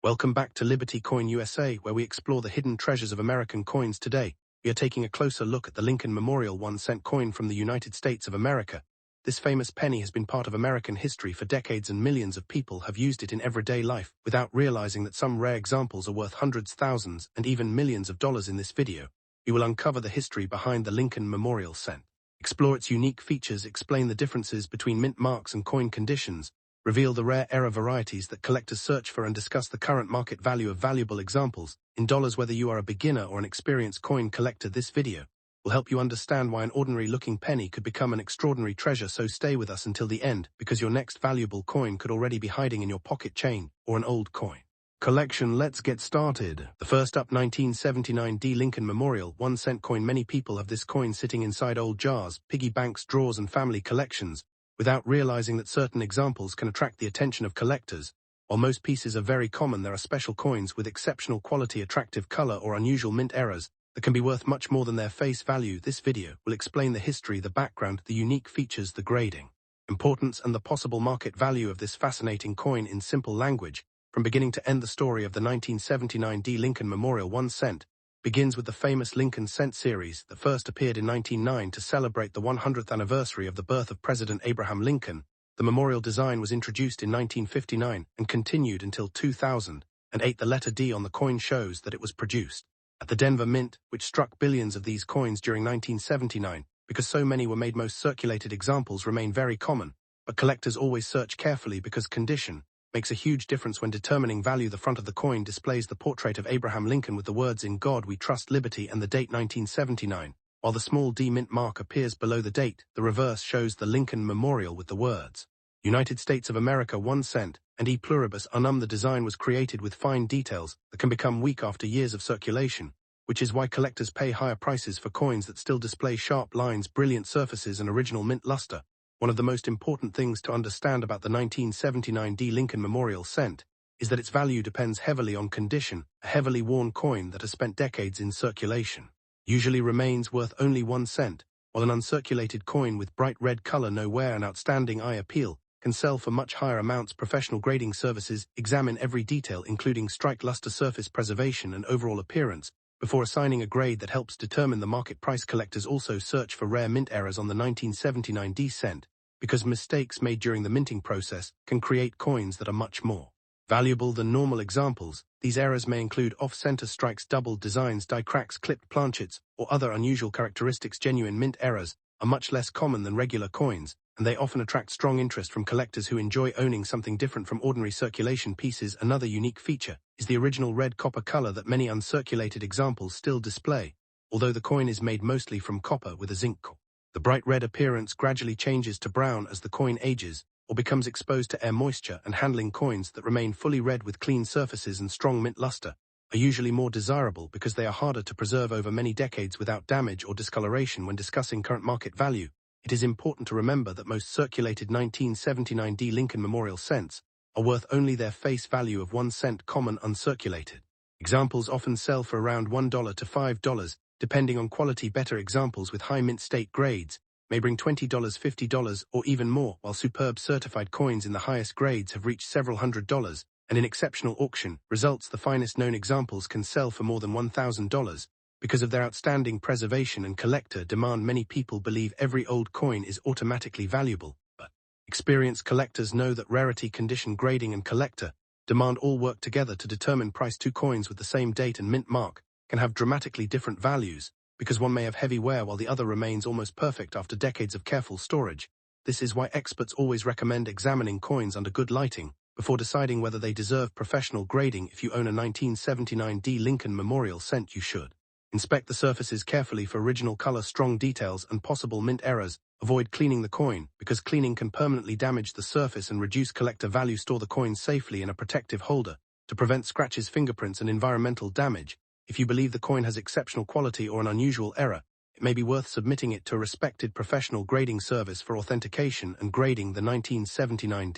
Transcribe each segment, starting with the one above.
Welcome back to Liberty Coin USA, where we explore the hidden treasures of American coins today. We are taking a closer look at the Lincoln Memorial 1-cent coin from the United States of America. This famous penny has been part of American history for decades, and millions of people have used it in everyday life without realizing that some rare examples are worth hundreds, thousands, and even millions of dollars. In this video, we will uncover the history behind the Lincoln Memorial cent, explore its unique features, explain the differences between mint marks and coin conditions, reveal the rare era varieties that collectors search for, and discuss the current market value of valuable examples in dollars. Whether you are a beginner or an experienced coin collector, this video will help you understand why an ordinary-looking penny could become an extraordinary treasure. So stay with us until the end, because your next valuable coin could already be hiding in your pocket chain or an old coin collection. Let's get started. The first up, 1979 Lincoln Memorial 1-cent coin. Many people have this coin sitting inside old jars, piggy banks, drawers, and family collections, without realizing that certain examples can attract the attention of collectors. While most pieces are very common, there are special coins with exceptional quality, attractive color, or unusual mint errors that can be worth much more than their face value. This video will explain the history, the background, the unique features, the grading, importance, and the possible market value of this fascinating coin in simple language. From beginning to end, the story of the 1979 Lincoln Memorial 1-cent begins with the famous Lincoln Cent series that first appeared in 1909 to celebrate the 100th anniversary of the birth of President Abraham Lincoln. The memorial design was introduced in 1959 and continued until 2008. The letter D on the coin shows that it was produced at the Denver Mint, which struck billions of these coins during 1979. Because so many were made, most circulated examples remain very common, but collectors always search carefully because condition makes a huge difference when determining value. The front of the coin displays the portrait of Abraham Lincoln with the words "In God We Trust, Liberty," and the date 1979. While the small D mint mark appears below the date, the reverse shows the Lincoln Memorial with the words United States of America 1 cent and E pluribus unum. The design was created with fine details that can become weak after years of circulation, which is why collectors pay higher prices for coins that still display sharp lines, brilliant surfaces, and original mint luster. One of the most important things to understand about the 1979 Lincoln Memorial cent is that its value depends heavily on condition. A heavily worn coin that has spent decades in circulation usually remains worth only 1 cent, while an uncirculated coin with bright red color, no wear, and outstanding eye appeal can sell for much higher amounts. Professional grading services examine every detail, including strike, luster, surface preservation, and overall appearance, before assigning a grade that helps determine the market price. Collectors also search for rare mint errors on the 1979 cent, because mistakes made during the minting process can create coins that are much more valuable than normal examples. These errors may include off-center strikes, doubled designs, die cracks, clipped planchets, or other unusual characteristics. Genuine mint errors are much less common than regular coins, and they often attract strong interest from collectors who enjoy owning something different from ordinary circulation pieces. Another unique feature is the original red copper color that many uncirculated examples still display, although the coin is made mostly from copper with a zinc core. The bright red appearance gradually changes to brown as the coin ages or becomes exposed to air moisture, and handling coins that remain fully red with clean surfaces and strong mint luster are usually more desirable because they are harder to preserve over many decades without damage or discoloration. When discussing current market value, it is important to remember that most circulated 1979 Lincoln Memorial cents are worth only their face value of 1 cent. Common uncirculated examples often sell for around $1 to $5, depending on quality. Better examples with high mint state grades may bring $20, $50, or even more, while superb certified coins in the highest grades have reached several $100s, and in exceptional auction results, the finest known examples can sell for more than $1,000. Because of their outstanding preservation and collector demand, many people believe every old coin is automatically valuable, but experienced collectors know that rarity, condition, grading, and collector demand all work together to determine price. Two coins with the same date and mint mark can have dramatically different values, because one may have heavy wear while the other remains almost perfect after decades of careful storage. This is why experts always recommend examining coins under good lighting before deciding whether they deserve professional grading. If you own a 1979 Lincoln Memorial cent, you should inspect the surfaces carefully for original color, strong details, and possible mint errors. Avoid cleaning the coin, because cleaning can permanently damage the surface and reduce collector value. Store the coin safely in a protective holder to prevent scratches, fingerprints, and environmental damage. If you believe the coin has exceptional quality or an unusual error, it may be worth submitting it to a respected professional grading service for authentication and grading. The 1979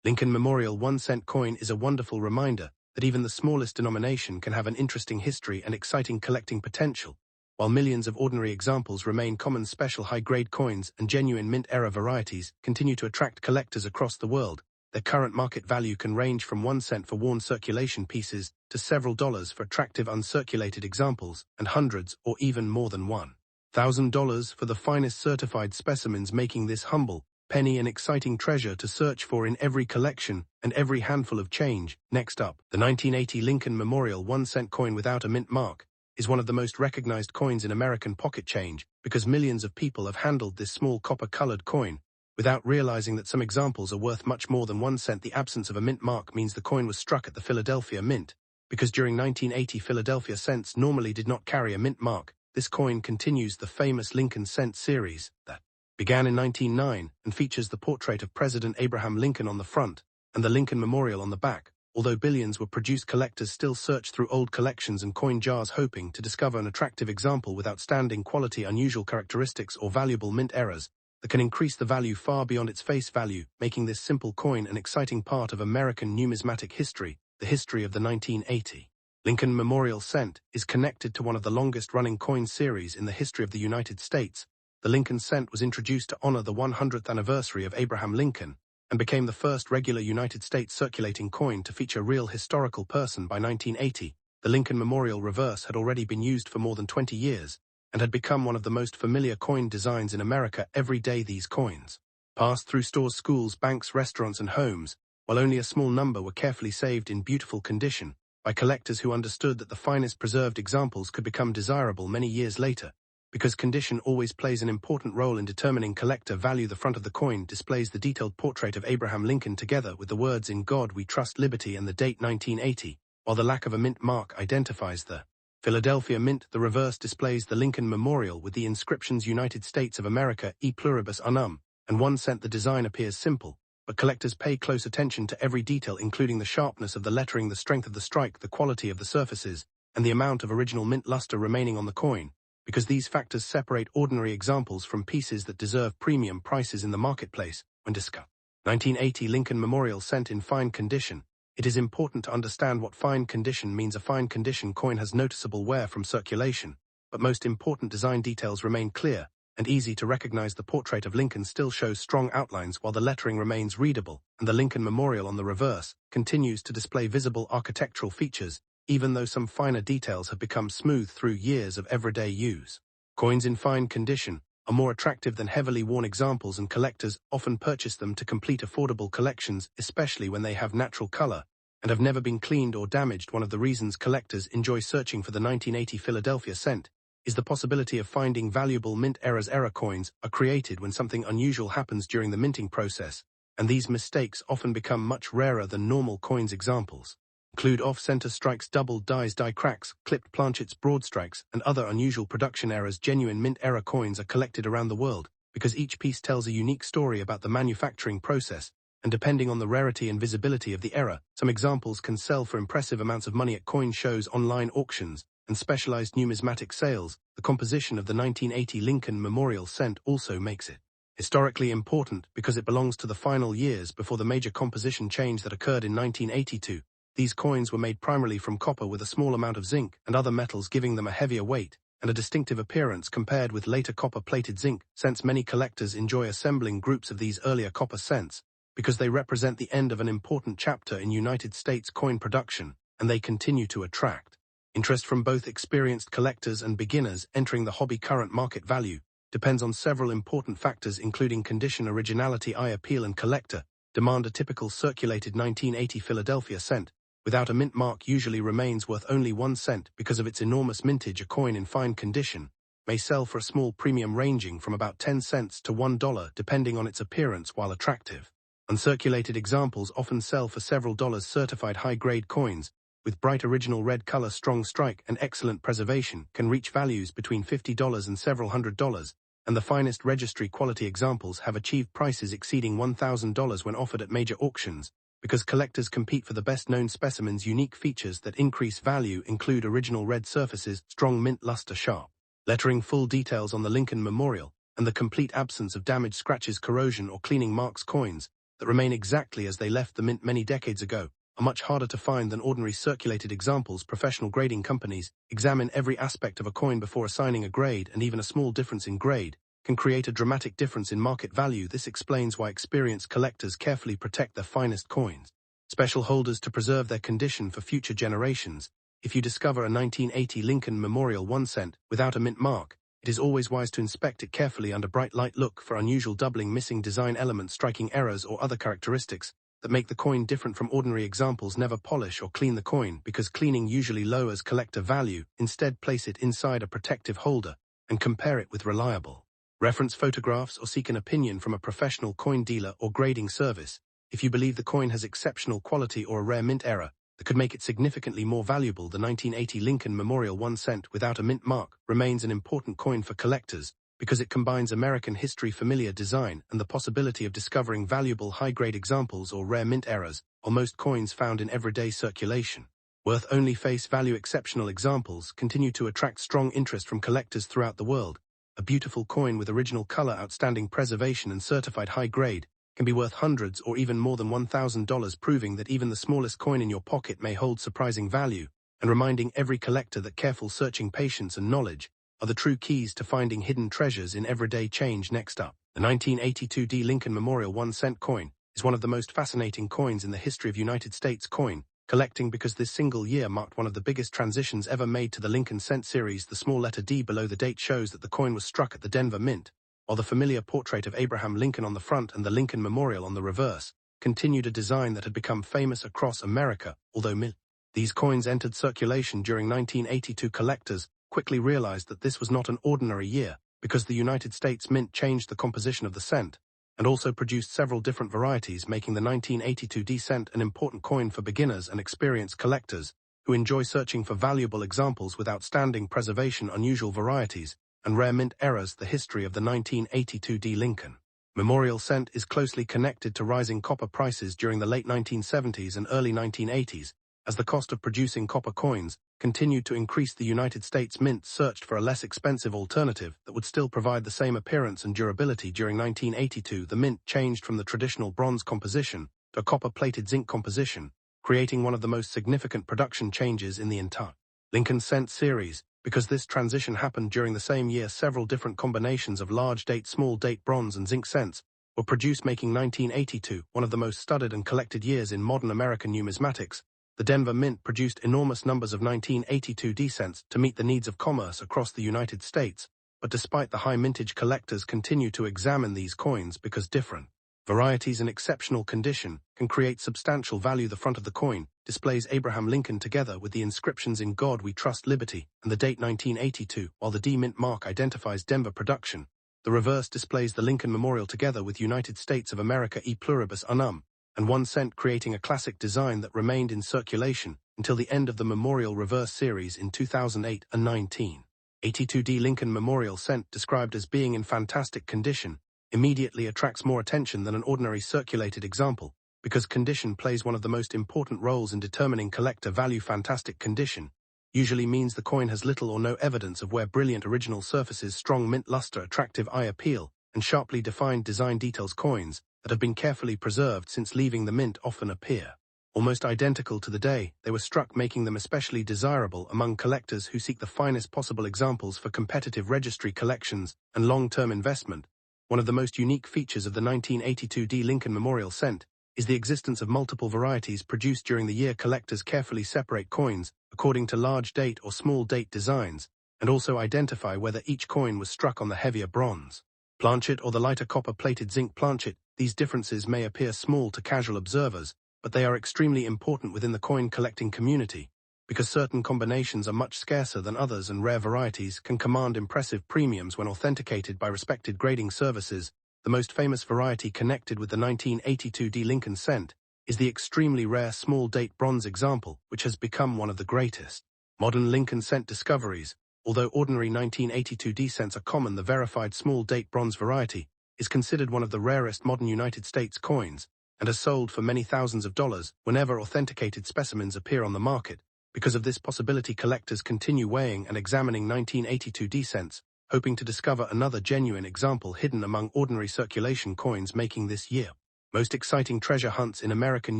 Lincoln Memorial 1 cent coin is a wonderful reminder that even the smallest denomination can have an interesting history and exciting collecting potential. While millions of ordinary examples remain common, special high-grade coins and genuine mint error varieties continue to attract collectors across the world. Their current market value can range from 1 cent for worn circulation pieces to several dollars for attractive uncirculated examples, and hundreds or even more than $1,000 for the finest certified specimens, making this humble penny an exciting treasure to search for in every collection and every handful of change. Next up, the 1980 Lincoln Memorial 1-cent coin without a mint mark is one of the most recognized coins in American pocket change because millions of people have handled this small copper-colored coin without realizing that some examples are worth much more than 1 cent. The absence of a mint mark means the coin was struck at the Philadelphia Mint. Because during 1980 Philadelphia cents normally did not carry a mint mark, this coin continues the famous Lincoln cent series that began in 1909 and features the portrait of President Abraham Lincoln on the front and the Lincoln Memorial on the back. Although billions were produced, collectors still search through old collections and coin jars hoping to discover an attractive example with outstanding quality, unusual characteristics, or valuable mint errors that can increase the value far beyond its face value, making this simple coin an exciting part of American numismatic history. The history of the 1980 Lincoln Memorial Cent is connected to one of the longest-running coin series in the history of the United States. The Lincoln Cent was introduced to honor the 100th anniversary of Abraham Lincoln and became the first regular United States circulating coin to feature a real historical person by 1980. The Lincoln Memorial reverse had already been used for more than 20 years and had become one of the most familiar coin designs in America. Every day these coins passed through stores, schools, banks, restaurants, and homes, while only a small number were carefully saved in beautiful condition by collectors who understood that the finest preserved examples could become desirable many years later. Because condition always plays an important role in determining collector value, the front of the coin displays the detailed portrait of Abraham Lincoln together with the words "In God We Trust, Liberty" and the date 1980, while the lack of a mint mark identifies the Philadelphia Mint. The reverse displays the Lincoln Memorial with the inscriptions "United States of America, e pluribus unum," and 1 cent. The design appears simple, but collectors pay close attention to every detail, including the sharpness of the lettering, the strength of the strike, the quality of the surfaces, and the amount of original mint luster remaining on the coin, because these factors separate ordinary examples from pieces that deserve premium prices in the marketplace. When discussed 1980 Lincoln Memorial Cent in fine condition, it is important to understand what fine condition means. A fine condition coin has noticeable wear from circulation, but most important design details remain clear and easy to recognize. The portrait of Lincoln still shows strong outlines while the lettering remains readable, and the Lincoln Memorial on the reverse continues to display visible architectural features, even though some finer details have become smooth through years of everyday use. Coins in fine condition are more attractive than heavily worn examples, and collectors often purchase them to complete affordable collections, especially when they have natural color and have never been cleaned or damaged. One of the reasons collectors enjoy searching for the 1980 Philadelphia Cent is the possibility of finding valuable mint errors. Error coins are created when something unusual happens during the minting process, and these mistakes often become much rarer than normal coins. Examples include off-center strikes, doubled dies, die cracks, clipped planchets, broad strikes, and other unusual production errors. Genuine mint error coins are collected around the world because each piece tells a unique story about the manufacturing process, and depending on the rarity and visibility of the error, some examples can sell for impressive amounts of money at coin shows, online auctions, and specialized numismatic sales. The composition of the 1980 Lincoln Memorial Cent also makes it historically important because it belongs to the final years before the major composition change that occurred in 1982. These coins were made primarily from copper with a small amount of zinc and other metals, giving them a heavier weight and a distinctive appearance compared with later copper-plated zinc cents. Many collectors enjoy assembling groups of these earlier copper cents because they represent the end of an important chapter in United States coin production, and they continue to attract interest from both experienced collectors and beginners entering the hobby. Current market value depends on several important factors, including condition, originality, eye appeal, and collector demand. A typical circulated 1980 Philadelphia cent without a mint mark usually remains worth only 1 cent because of its enormous mintage. A coin in fine condition may sell for a small premium ranging from about 10 cents to $1 depending on its appearance. While attractive uncirculated examples often sell for several dollars, certified high-grade coins with bright original red color, strong strike, and excellent preservation can reach values between $50 and several $100s, and the finest registry quality examples have achieved prices exceeding $1,000 when offered at major auctions. Because collectors compete for the best-known specimens, unique features that increase value include original red surfaces, strong mint luster, sharp lettering, full details on the Lincoln Memorial, and the complete absence of damage, scratches, corrosion, or cleaning marks. Coins that remain exactly as they left the mint many decades ago are much harder to find than ordinary circulated examples. Professional grading companies examine every aspect of a coin before assigning a grade, and even a small difference in grade can create a dramatic difference in market value. This explains why experienced collectors carefully protect their finest coins. Special holders to preserve their condition for future generations. If you discover a 1980 Lincoln Memorial 1 cent without a mint mark, it is always wise to inspect it carefully under bright light. Look for unusual doubling, missing design elements, striking errors, or other characteristics that make the coin different from ordinary examples. Never polish or clean the coin, because cleaning usually lowers collector value. Instead, place it inside a protective holder and compare it with reliable reference photographs, or seek an opinion from a professional coin dealer or grading service. If you believe the coin has exceptional quality or a rare mint error that could make it significantly more valuable, the 1980 Lincoln Memorial 1 cent without a mint mark remains an important coin for collectors because it combines American history, familiar design, and the possibility of discovering valuable high-grade examples or rare mint errors on most coins found in everyday circulation. Worth only face value exceptional examples continue to attract strong interest from collectors throughout the world. A beautiful coin with original color, outstanding preservation, and certified high grade can be worth hundreds or even more than $1,000, proving that even the smallest coin in your pocket may hold surprising value, and reminding every collector that careful searching, patience, and knowledge are the true keys to finding hidden treasures in everyday change. Next up, the 1982 D Lincoln Memorial 1 cent coin is one of the most fascinating coins in the history of United States coin collecting because this single year marked one of the biggest transitions ever made to the Lincoln cent series. The small letter D below the date shows that the coin was struck at the Denver Mint, while the familiar portrait of Abraham Lincoln on the front and the Lincoln Memorial on the reverse continued a design that had become famous across America. Although these coins entered circulation during 1982, collectors quickly realized that this was not an ordinary year, because the United States Mint changed the composition of the cent and also produced several different varieties, making the 1982 D cent an important coin for beginners and experienced collectors who enjoy searching for valuable examples with outstanding preservation, unusual varieties, and rare mint errors. The history of the 1982 D Lincoln Memorial cent is closely connected to rising copper prices during the late 1970s and early 1980s. As the cost of producing copper coins continued to increase, the United States Mint searched for a less expensive alternative that would still provide the same appearance and durability. During 1982, the mint changed from the traditional bronze composition to a copper-plated zinc composition, creating one of the most significant production changes in the entire Lincoln cent series. Because this transition happened during the same year, several different combinations of large-date, small-date bronze and zinc cents were produced, making 1982 one of the most studied and collected years in modern American numismatics. The Denver Mint produced enormous numbers of 1982 D cents to meet the needs of commerce across the United States, but despite the high mintage, collectors continue to examine these coins because different varieties in exceptional condition can create substantial value. The front of the coin displays Abraham Lincoln together with the inscriptions "In God We Trust, Liberty," and the date 1982, while the D Mint mark identifies Denver production. The reverse displays the Lincoln Memorial together with United States of America e pluribus unum and 1 cent, creating a classic design that remained in circulation until the end of the Memorial Reverse series in 2008 and 1982. D Lincoln Memorial cent, described as being in fantastic condition, immediately attracts more attention than an ordinary circulated example, because condition plays one of the most important roles in determining collector value. Fantastic condition usually means the coin has little or no evidence of wear, brilliant original surfaces, strong mint luster, attractive eye appeal, and sharply defined design details. Coins that have been carefully preserved since leaving the mint often appear almost identical to the day they were struck, making them especially desirable among collectors who seek the finest possible examples for competitive registry collections and long-term investment. One of the most unique features of the 1982 D Lincoln Memorial cent is the existence of multiple varieties produced during the year. Collectors carefully separate coins according to large date or small date designs, and also identify whether each coin was struck on the heavier bronze planchet or the lighter copper-plated zinc planchet. These differences may appear small to casual observers, but they are extremely important within the coin collecting community, because certain combinations are much scarcer than others and rare varieties can command impressive premiums when authenticated by respected grading services. The most famous variety connected with the 1982 D Lincoln cent is the extremely rare small-date bronze example, which has become one of the greatest modern Lincoln cent discoveries. Although ordinary 1982 D cents are common, the verified small-date bronze variety is considered one of the rarest modern United States coins and has sold for many thousands of dollars whenever authenticated specimens appear on the market. Because of this possibility, collectors continue weighing and examining 1982 D cents, hoping to discover another genuine example hidden among ordinary circulation coins, making this year most exciting treasure hunts in American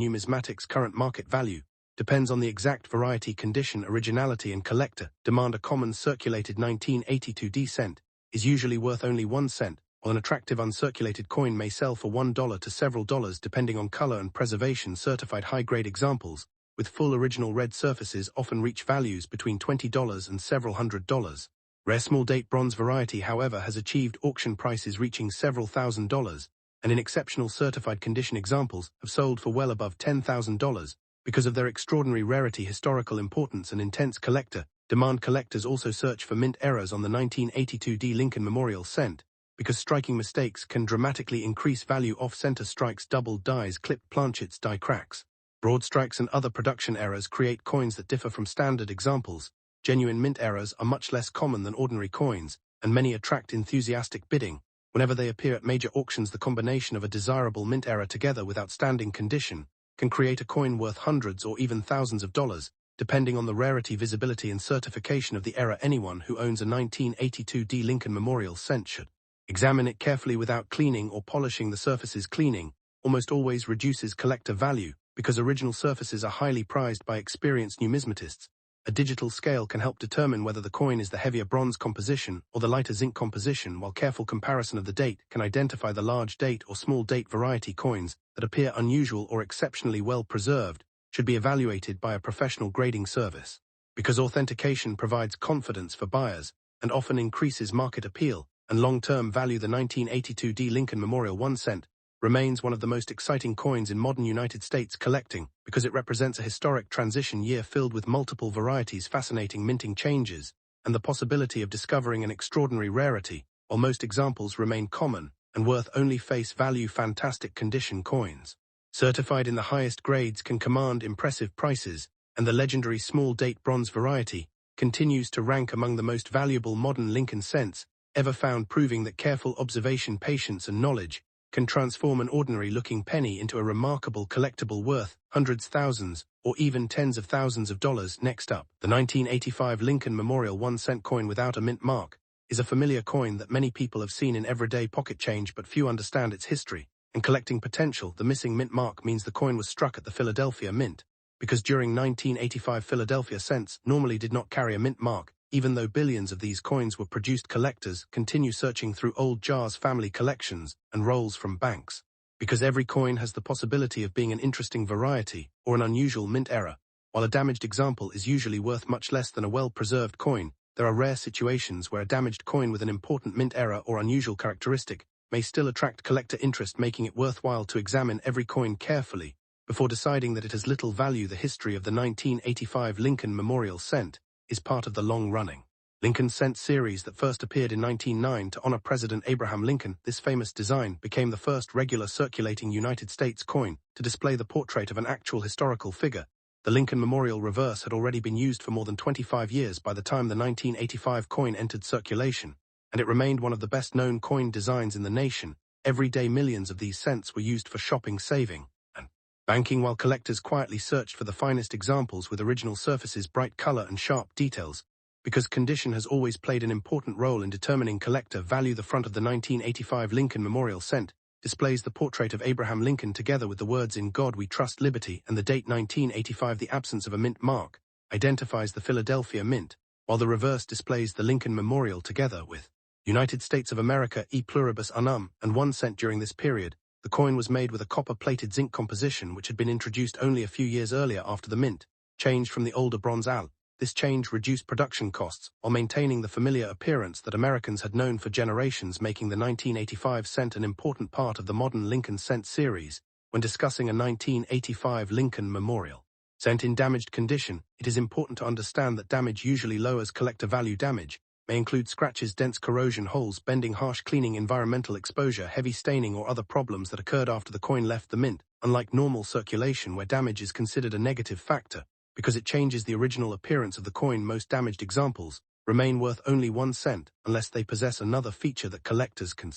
numismatics. Current market value depends on the exact variety, condition, originality, and collector demand. A common circulated 1982 D cent is usually worth only 1 cent, while an attractive uncirculated coin may sell for $1 to several dollars depending on color and preservation. Certified high-grade examples, with full original red surfaces, often reach values between $20 and several $100s. Rare small-date bronze variety, however, has achieved auction prices reaching several $1,000s, and in exceptional certified condition examples have sold for well above $10,000 because of their extraordinary rarity, historical importance, and intense collector demand. Collectors also search for mint errors on the 1982 D Lincoln Memorial cent, because striking mistakes can dramatically increase value. Off-center strikes, doubled dies, clipped planchets, die cracks, broad strikes, and other production errors create coins that differ from standard examples. Genuine mint errors are much less common than ordinary coins, and many attract enthusiastic bidding. Whenever they appear at major auctions, the combination of a desirable mint error together with outstanding condition can create a coin worth hundreds or even thousands of dollars, depending on the rarity, visibility, and certification of the error. Anyone who owns a 1982 D Lincoln Memorial cent should examine it carefully without cleaning or polishing the surfaces. Cleaning almost always reduces collector value because original surfaces are highly prized by experienced numismatists. A digital scale can help determine whether the coin is the heavier bronze composition or the lighter zinc composition, while careful comparison of the date can identify the large date or small date. Variety coins that appear unusual or exceptionally well preserved should be evaluated by a professional grading service, because authentication provides confidence for buyers and often increases market appeal and long-term value. The 1982 D Lincoln Memorial 1 cent remains one of the most exciting coins in modern United States collecting because it represents a historic transition year filled with multiple varieties, fascinating minting changes, and the possibility of discovering an extraordinary rarity, while most examples remain common and worth only face value. Fantastic condition coins, certified in the highest grades, can command impressive prices, and the legendary small-date bronze variety continues to rank among the most valuable modern Lincoln cents ever found, proving that careful observation, patience, and knowledge can transform an ordinary-looking penny into a remarkable collectible worth hundreds, thousands, or even tens of thousands of dollars. Next up, the 1985 Lincoln Memorial 1 cent coin without a mint mark is a familiar coin that many people have seen in everyday pocket change, but few understand its history and collecting potential. The missing mint mark means the coin was struck at the Philadelphia Mint, because during 1985 Philadelphia cents normally did not carry a mint mark. Even though billions of these coins were produced, collectors continue searching through old jars, family collections, and rolls from banks, because every coin has the possibility of being an interesting variety or an unusual mint error. While a damaged example is usually worth much less than a well-preserved coin, there are rare situations where a damaged coin with an important mint error or unusual characteristic may still attract collector interest, making it worthwhile to examine every coin carefully before deciding that it has little value. The history of the 1985 Lincoln Memorial cent is part of the long-running Lincoln cent series that first appeared in 1909 to honor President Abraham Lincoln. This famous design became the first regular circulating United States coin to display the portrait of an actual historical figure. The Lincoln Memorial reverse had already been used for more than 25 years by the time the 1985 coin entered circulation, and it remained one of the best-known coin designs in the nation. Every day millions of these cents were used for shopping, saving, and banking, while collectors quietly searched for the finest examples with original surfaces, bright color, and sharp details. Because condition has always played an important role in determining collector value, the front of the 1985 Lincoln Memorial cent displays the portrait of Abraham Lincoln together with the words "In God We Trust, Liberty," and the date 1985. The absence of a mint mark identifies the Philadelphia Mint, while the reverse displays the Lincoln Memorial together with United States of America, e pluribus unum, and 1 cent. During this period, the coin was made with a copper-plated zinc composition which had been introduced only a few years earlier after the mint changed from the older bronze al. This change reduced production costs while maintaining the familiar appearance that Americans had known for generations, making the 1985 cent an important part of the modern Lincoln cent series. When discussing a 1985 Lincoln Memorial cent in damaged condition, it is important to understand that damage usually lowers collector value. Damage may include scratches, dents, corrosion, holes, bending, harsh cleaning, environmental exposure, heavy staining, or other problems that occurred after the coin left the mint. Unlike normal circulation, where damage is considered a negative factor because it changes the original appearance of the coin, most damaged examples remain worth only 1 cent unless they possess another feature that collectors can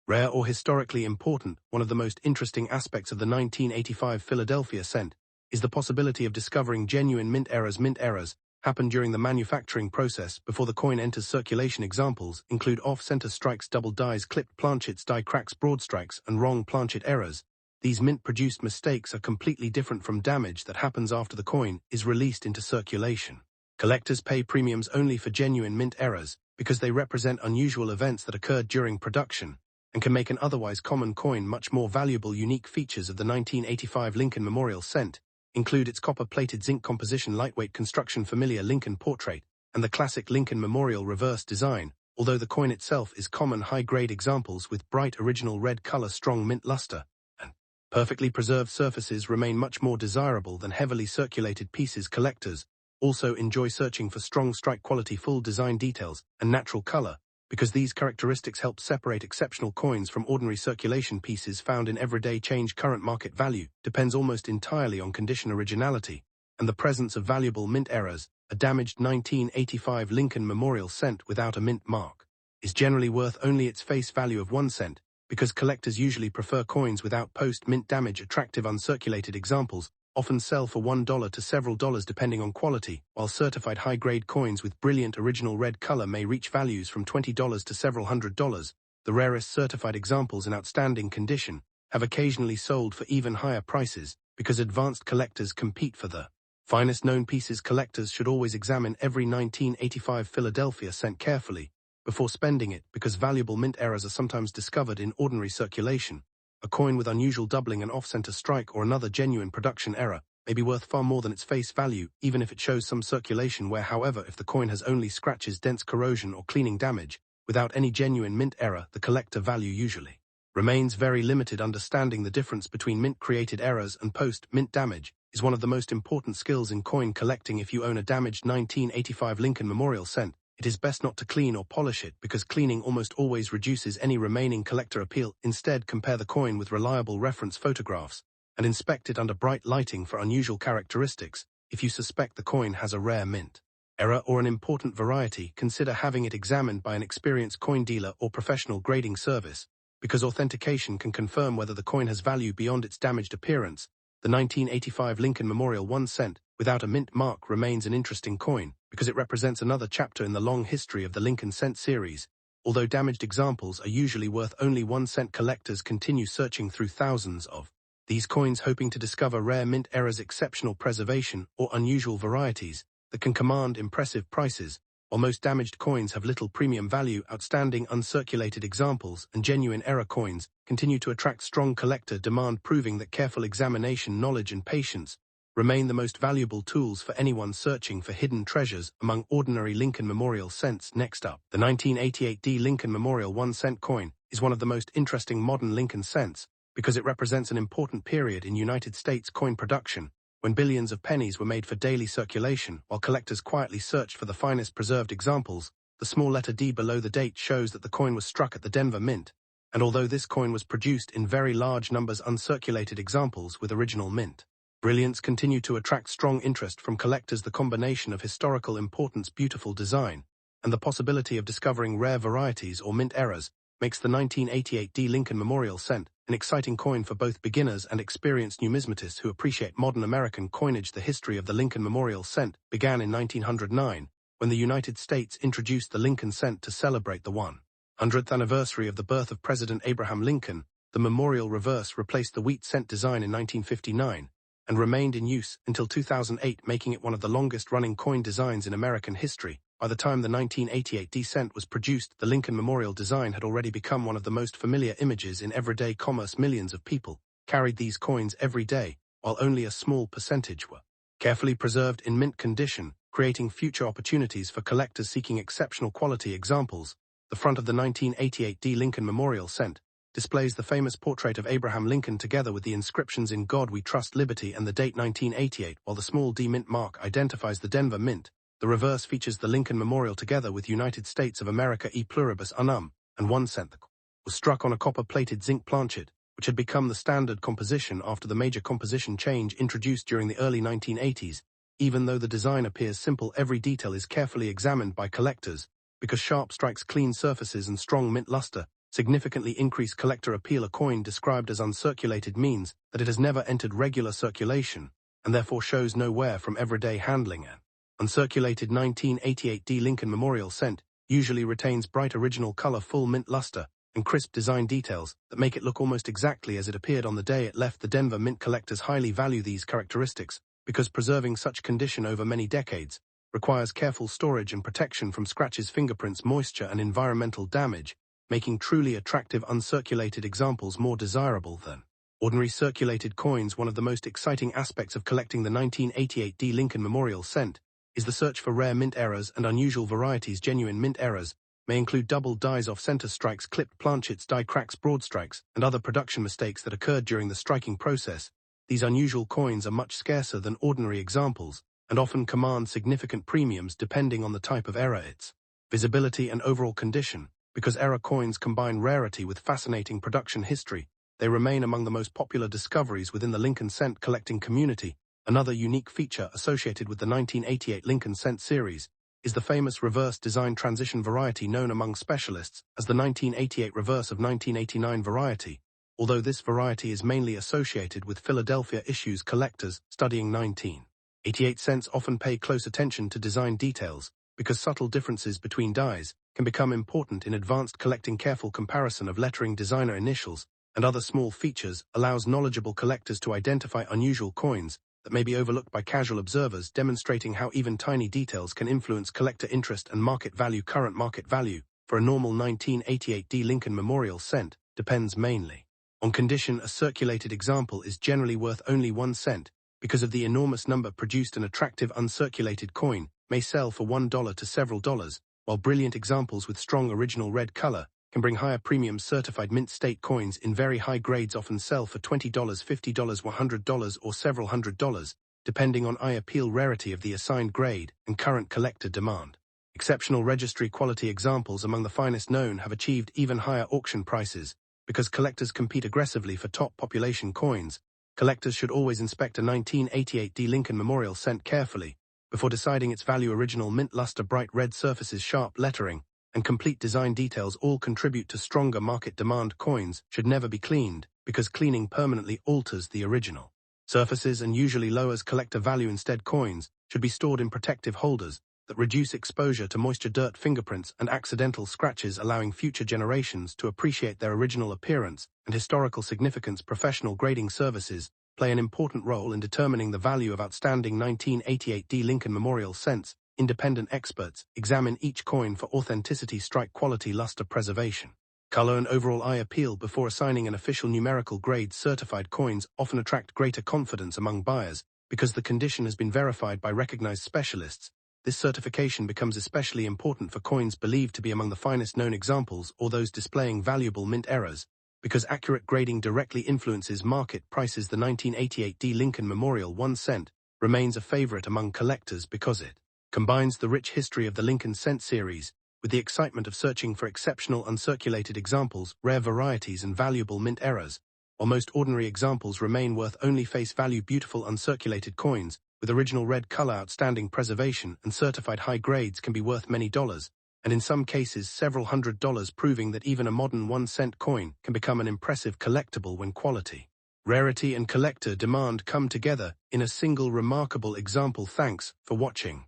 rare or historically important. One of the most interesting aspects of the 1985 Philadelphia cent is the possibility of discovering genuine mint errors. Mint errors happen during the manufacturing process before the coin enters circulation. Examples include off-center strikes, double dies, clipped planchets, die cracks, broad strikes, and wrong planchet errors. These mint-produced mistakes are completely different from damage that happens after the coin is released into circulation. Collectors pay premiums only for genuine mint errors because they represent unusual events that occurred during production and can make an otherwise common coin much more valuable. Unique features of the 1985 Lincoln Memorial Cent include its copper-plated zinc composition, lightweight construction, familiar Lincoln portrait, and the classic Lincoln Memorial reverse design. Although the coin itself is common, high-grade examples with bright original red color, strong mint luster, and perfectly preserved surfaces remain much more desirable than heavily circulated pieces. Collectors also enjoy searching for strong strike quality, full design details, and natural color, because these characteristics help separate exceptional coins from ordinary circulation pieces found in everyday change. Current market value depends almost entirely on condition, originality, and the presence of valuable mint errors. A damaged 1985 Lincoln Memorial Cent without a mint mark is generally worth only its face value of 1 cent, because collectors usually prefer coins without post-mint damage. Attractive uncirculated examples often sell for $1 to several dollars depending on quality, while certified high-grade coins with brilliant original red color may reach values from $20 to several $100s. The rarest certified examples in outstanding condition have occasionally sold for even higher prices, because advanced collectors compete for the finest known pieces. Collectors should always examine every 1985 Philadelphia cent carefully before spending it, because valuable mint errors are sometimes discovered in ordinary circulation. A coin with unusual doubling, an off-center strike, or another genuine production error may be worth far more than its face value, even if it shows some circulation wear. However, if the coin has only scratches, dents, corrosion, or cleaning damage, without any genuine mint error, the collector value usually remains very limited. Understanding the difference between mint-created errors and post-mint damage is one of the most important skills in coin collecting. If you own a damaged 1985 Lincoln Memorial Cent, it is best not to clean or polish it, because cleaning almost always reduces any remaining collector appeal. Instead, compare the coin with reliable reference photographs and inspect it under bright lighting for unusual characteristics. If you suspect the coin has a rare mint error or an important variety, consider having it examined by an experienced coin dealer or professional grading service, because authentication can confirm whether the coin has value beyond its damaged appearance. The 1985 Lincoln Memorial 1 cent without a mint mark remains an interesting coin, because it represents another chapter in the long history of the Lincoln Cent series. Although damaged examples are usually worth only 1 cent, collectors continue searching through thousands of these coins, hoping to discover rare mint errors, exceptional preservation, or unusual varieties that can command impressive prices. While most damaged coins have little premium value, outstanding uncirculated examples and genuine error coins continue to attract strong collector demand, proving that careful examination, knowledge, and patience remain the most valuable tools for anyone searching for hidden treasures among ordinary Lincoln Memorial cents. Next up, the 1988 Lincoln Memorial 1 cent coin is one of the most interesting modern Lincoln cents, because it represents an important period in United States coin production, when billions of pennies were made for daily circulation, while collectors quietly searched for the finest preserved examples. The small letter D below the date shows that the coin was struck at the Denver Mint, and although this coin was produced in very large numbers, uncirculated examples with original mint brilliance continue to attract strong interest from collectors. The combination of historical importance, beautiful design, and the possibility of discovering rare varieties or mint errors makes the 1988 Lincoln Memorial Cent an exciting coin for both beginners and experienced numismatists who appreciate modern American coinage. The history of the Lincoln Memorial Cent began in 1909, when the United States introduced the Lincoln Cent to celebrate the 100th anniversary of the birth of President Abraham Lincoln. The memorial reverse replaced the wheat cent design in 1959 and remained in use until 2008, making it one of the longest-running coin designs in American history. By the time the 1988 cent was produced, the Lincoln Memorial design had already become one of the most familiar images in everyday commerce. Millions of people carried these coins every day, while only a small percentage were carefully preserved in mint condition, creating future opportunities for collectors seeking exceptional quality examples. The front of the 1988 Lincoln Memorial Cent displays the famous portrait of Abraham Lincoln together with the inscriptions "In God We Trust, Liberty," and the date 1988, while the small D mint mark identifies the Denver Mint. The reverse features the Lincoln Memorial together with United States of America e pluribus unum, and 1 cent. The coin was struck on a copper-plated zinc planchet, which had become the standard composition after the major composition change introduced during the early 1980s. Even though the design appears simple, every detail is carefully examined by collectors, because sharp strikes, clean surfaces, and strong mint luster significantly increase collector appeal. A coin described as uncirculated means that it has never entered regular circulation, and therefore shows no wear from everyday handling. An uncirculated 1988 Lincoln Memorial Cent usually retains bright original color, full mint luster, and crisp design details that make it look almost exactly as it appeared on the day it left the Denver Mint. Collectors highly value these characteristics, because preserving such condition over many decades requires careful storage and protection from scratches, fingerprints, moisture, and environmental damage, making truly attractive uncirculated examples more desirable than ordinary circulated coins. One of the most exciting aspects of collecting the 1988 D. Lincoln Memorial Cent is the search for rare mint errors and unusual varieties. Genuine mint errors may include double dies, off-center strikes, clipped planchets, die cracks, broad strikes, and other production mistakes that occurred during the striking process. These unusual coins are much scarcer than ordinary examples and often command significant premiums depending on the type of error, its visibility, and overall condition. Because error coins combine rarity with fascinating production history, they remain among the most popular discoveries within the Lincoln Cent collecting community. Another unique feature associated with the 1988 Lincoln Cent series is the famous reverse design transition variety known among specialists as the 1988 reverse of 1989 variety. Although this variety is mainly associated with Philadelphia issues, collectors studying 1988 cents often pay close attention to design details because subtle differences between dies can become important in advanced collecting. Careful comparison of lettering, designer initials, and other small features allows knowledgeable collectors to identify unusual coins that may be overlooked by casual observers, demonstrating how even tiny details can influence collector interest and market value. Current market value for a normal 1988 D. Lincoln Memorial Cent depends mainly on condition. A circulated example is generally worth only 1 cent because of the enormous number produced. An attractive uncirculated coin may sell for $1 to several dollars, while brilliant examples with strong original red color can bring higher premiums. Certified mint state coins in very high grades often sell for $20, $50, $100, or several $100s, depending on eye appeal, rarity of the assigned grade, and current collector demand. Exceptional registry quality examples among the finest known have achieved even higher auction prices. Because collectors compete aggressively for top population coins, collectors should always inspect a 1988 D. Lincoln Memorial Cent carefully before deciding its value. Original mint luster, bright red surfaces, sharp lettering, and complete design details all contribute to stronger market demand. Coins should never be cleaned because cleaning permanently alters the original surfaces and usually lowers collector value. Instead, coins should be stored in protective holders that reduce exposure to moisture, dirt, fingerprints, and accidental scratches, allowing future generations to appreciate their original appearance and historical significance. Professional grading services play an important role in determining the value of outstanding 1988 D. Lincoln Memorial Cents. Independent experts examine each coin for authenticity, strike quality, luster, preservation, color, and overall eye appeal before assigning an official numerical grade. Certified coins often attract greater confidence among buyers because the condition has been verified by recognized specialists. This certification becomes especially important for coins believed to be among the finest known examples or those displaying valuable mint errors, because accurate grading directly influences market prices. The 1988 D. Lincoln Memorial 1 cent remains a favorite among collectors because it combines the rich history of the Lincoln Cent series with the excitement of searching for exceptional uncirculated examples, rare varieties, and valuable mint errors. While most ordinary examples remain worth only face value, beautiful uncirculated coins with original red color, outstanding preservation, and certified high grades can be worth many dollars, and in some cases several $100s, proving that even a modern 1 cent coin can become an impressive collectible when quality, rarity, and collector demand come together in a single remarkable example. Thanks for watching.